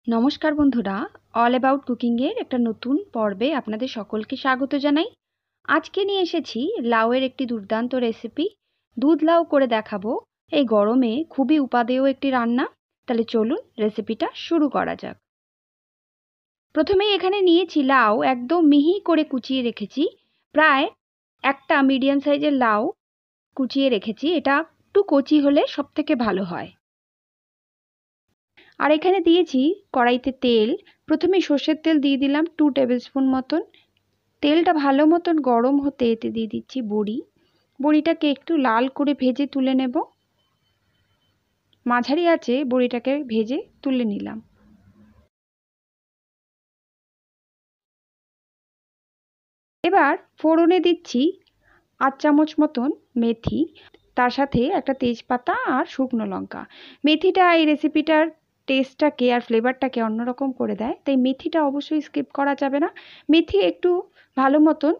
নমস্কার বন্ধুরা, all about কুকিংয়ের একটা নতুন পর্বে আপনাদের সকলকে স্বাগত জানাই। আজকে নিয়ে এসেছি লাউয়ের একটি দুর্দান্ত রেসিপি। দুধ লাউ করে দেখাবো। এই গরমে খুবই উপাদেয় একটি রান্না। তাহলে চলুন রেসিপিটা শুরু করা যাক। প্রথমেই এখানে নিয়েছি লাউ, একদম মিহি করে কুচিয়ে রেখেছি। প্রায় একটা মিডিয়াম সাইজের লাউ কুচিয়ে রেখেছি। এটা একটু কচি হলে সব থেকে ভালো হয়। আর এখানে দিয়েছি কড়াইতে তেল। প্রথমে সর্ষের তেল দিয়ে দিলাম 2 টেবিল স্পুন মতন। তেলটা ভালো মতন গরম হতে এতে দিয়ে দিচ্ছি বড়ি। বড়িটাকে একটু লাল করে ভেজে তুলে নেব। মাঝারি আঁচে বড়িটাকে ভেজে তুলে নিলাম। এবার ফোড়নে দিচ্ছি 8 চামচ মতন মেথি, তার সাথে একটা তেজপাতা আর শুকনো লঙ্কা। মেথিটা এই রেসিপিটার টেস্টটাকে আর ফ্লেভারটাকে অন্যরকম করে দেয়, তাই মেথিটা অবশ্যই স্কিপ করা যাবে না। মেথি একটু ভালো মতন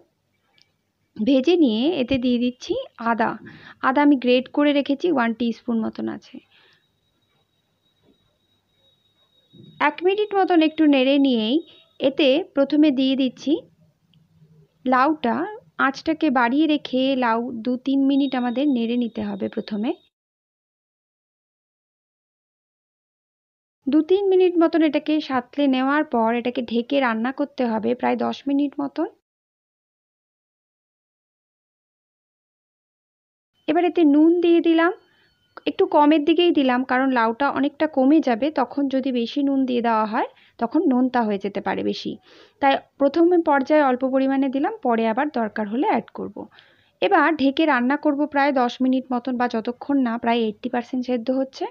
ভেজে নিয়ে এতে দিয়ে দিচ্ছি আদা। আদা আমি গ্রেট করে রেখেছি, 1 টিস্পুন মতন আছে। 1 মিনিট মতন একটু নেড়ে নিয়েই এতে প্রথমে দিয়ে দিচ্ছি লাউটা। আঁচটাকে বাড়িয়ে রেখে লাউ 2-3 মিনিট আমাদের নেড়ে নিতে হবে। প্রথমে 2-3 মিনিট মতন এটাকে সাঁতলে নেওয়ার পর এটাকে ঢেকে রান্না করতে হবে প্রায় 10 মিনিট মতন। এবার এতে নুন দিয়ে দিলাম, একটু কমের দিকেই দিলাম, কারণ লাউটা অনেকটা কমে যাবে। তখন যদি বেশি নুন দিয়ে দেওয়া হয় তখন নোনতা হয়ে যেতে পারে বেশি, তাই প্রথমে পর্যায়ে অল্প পরিমাণে দিলাম, পরে আবার দরকার হলে অ্যাড করব। এবার ঢেকে রান্না করব প্রায় 10 মিনিট মতন, বা যতক্ষণ না প্রায় 80% সেদ্ধ হচ্ছে।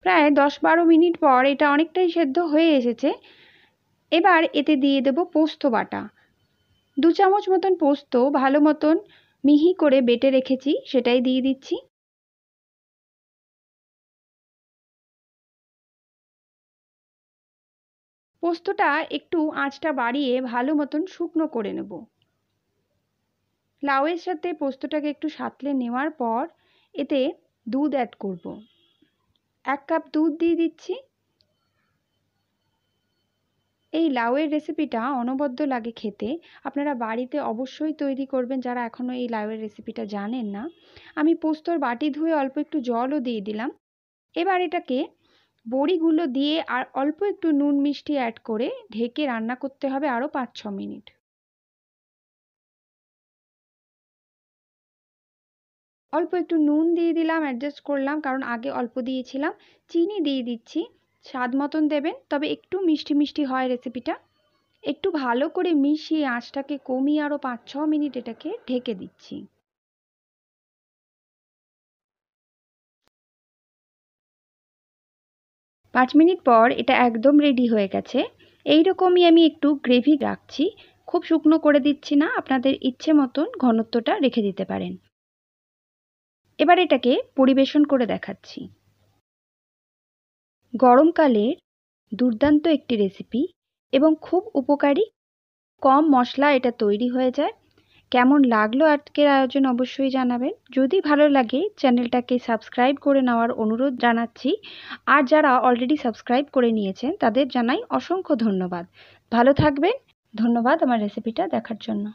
প্রায় 10-12 মিনিট পর এটা অনেকটাই সেদ্ধ হয়ে এসেছে। এবার এতে দিয়ে দেব পোস্ত বাটা। 2 চামচ মতন পোস্ত ভালো মতন মিহি করে বেটে রেখেছি, সেটাই দিয়ে দিচ্ছি। পোস্তটা একটু আঁচটা বাড়িয়ে ভালো মতন শুকনো করে নেব। লাউয়ের সাথে পোস্তটাকে একটু সাঁতলে নেওয়ার পর এতে দুধ অ্যাড করব। 1 কাপ দুধ দিয়ে দিচ্ছি। এই লাউয়ের রেসিপিটা অনবদ্য লাগে খেতে। আপনারা বাড়িতে অবশ্যই তৈরি করবেন যারা এখনও এই লাউয়ের রেসিপিটা জানেন না। আমি পোস্তর বাটি ধুয়ে অল্প একটু জলও দিয়ে দিলাম। এবার এটাকে বড়িগুলো দিয়ে আর অল্প একটু নুন মিষ্টি অ্যাড করে ঢেকে রান্না করতে হবে আরও 5-6 মিনিট। অল্প একটু নুন দিয়ে দিলাম, অ্যাডজাস্ট করলাম, কারণ আগে অল্প দিয়েছিলাম। চিনি দিয়ে দিচ্ছি, স্বাদ মতন দেবেন, তবে একটু মিষ্টি মিষ্টি হয় রেসিপিটা। একটু ভালো করে মিশিয়ে আঁচটাকে কমিয়ে আরও 5-6 মিনিট এটাকে ঢেকে দিচ্ছি। 5 মিনিট পর এটা একদম রেডি হয়ে গেছে। এই রকমই আমি একটু গ্রেভি রাখছি, খুব শুকনো করে দিচ্ছি না, আপনাদের ইচ্ছে মতন ঘনত্বটা রেখে দিতে পারেন। এবার এটাকে পরিবেশন করে দেখাচ্ছি। গরমকালের দুর্দান্ত একটি রেসিপি এবং খুব উপকারী। কম মশলা এটা তৈরি হয়ে যায়। কেমন লাগলো আজকের আয়োজন অবশ্যই জানাবেন। যদি ভালো লাগে চ্যানেলটাকে সাবস্ক্রাইব করে নেওয়ার অনুরোধ জানাচ্ছি। আর যারা অলরেডি সাবস্ক্রাইব করে নিয়েছেন তাদের জানাই অসংখ্য ধন্যবাদ। ভালো থাকবেন। ধন্যবাদ আমার রেসিপিটা দেখার জন্য।